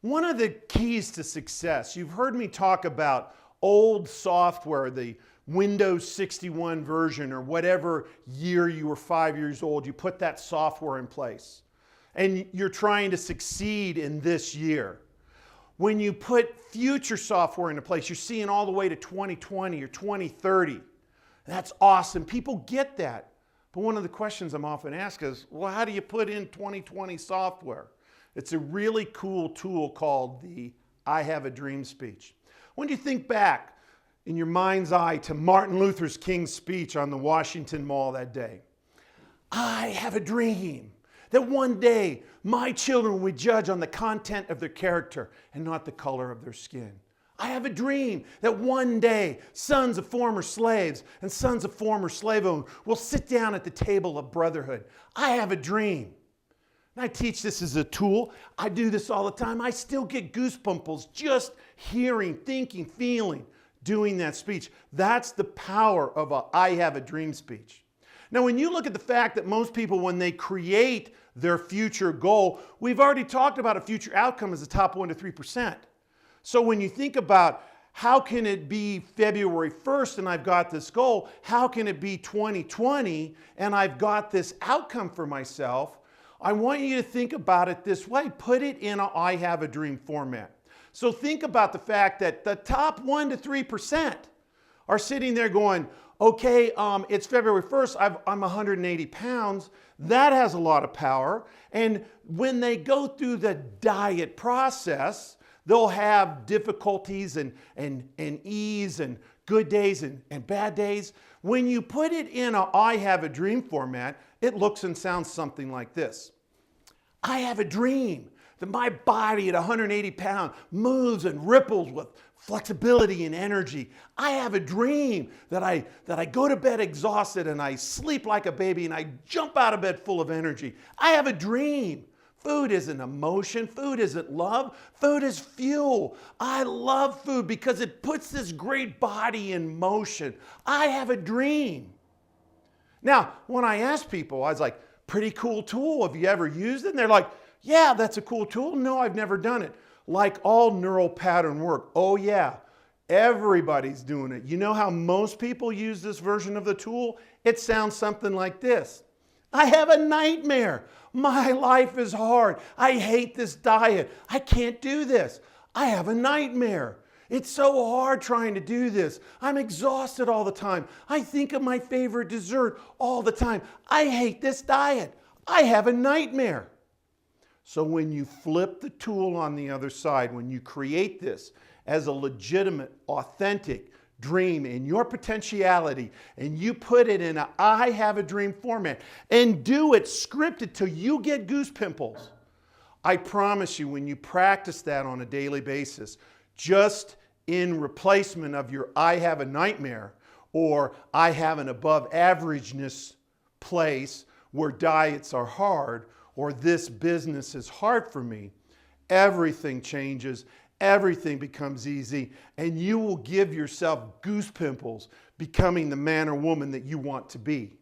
One of the keys to success, you've heard me talk about old software, the Windows 61 version or whatever year you were 5 years old, you put that software in place and you're trying to succeed in this year. When you put future software into place, you're seeing all the way to 2020 or 2030. That's awesome. People get that. But one of the questions I'm often asked is, well, how do you put in 2020 software? It's a really cool tool called the I Have a Dream speech. When you think back in your mind's eye to Martin Luther King's speech on the Washington Mall that day, I have a dream that one day my children will judge on the content of their character and not the color of their skin. I have a dream that one day sons of former slaves and sons of former slave owners will sit down at the table of brotherhood. I have a dream. And I teach this as a tool. I do this all the time. I still get goose pimples just hearing, thinking, feeling, doing that speech. That's the power of a I have a dream speech. Now, when you look at the fact that most people, when they create their future goal, we've already talked about a future outcome as the top 1 to 3%. So when you think about how can it be February 1st and I've got this goal, how can it be 2020 and I've got this outcome for myself, I want you to think about it this way. Put it in a I have a dream format. So think about the fact that the top 1 to 3% are sitting there going, okay, it's February 1st, I'm 180 pounds. That has a lot of power. And when they go through the diet process, they'll have difficulties and ease and good days and bad days. When you put it in a I have a dream format, it looks and sounds something like this. I have a dream that my body at 180 pounds moves and ripples with flexibility and energy. I have a dream that I go to bed exhausted and I sleep like a baby and I jump out of bed full of energy. I have a dream. Food isn't emotion. Food isn't love. Food is fuel. I love food because it puts this great body in motion. I have a dream. Now, when I ask people, I was like, pretty cool tool. Have you ever used it? And they're like, yeah, that's a cool tool. No, I've never done it. Like all neural pattern work. Oh yeah, everybody's doing it. You know how most people use this version of the tool? It sounds something like this. I have a nightmare. My life is hard. I hate this diet. I can't do this. I have a nightmare. It's so hard trying to do this. I'm exhausted all the time. I think of my favorite dessert all the time. I hate this diet. I have a nightmare. So when you flip the tool on the other side, when you create this as a legitimate, authentic dream in your potentiality, and you put it in a I have a dream format and do it scripted till you get goose pimples, I promise you when you practice that on a daily basis, just in replacement of your I have a nightmare or I have an above averageness place where diets are hard or this business is hard for me, everything changes. Everything becomes easy, and you will give yourself goose pimples becoming the man or woman that you want to be.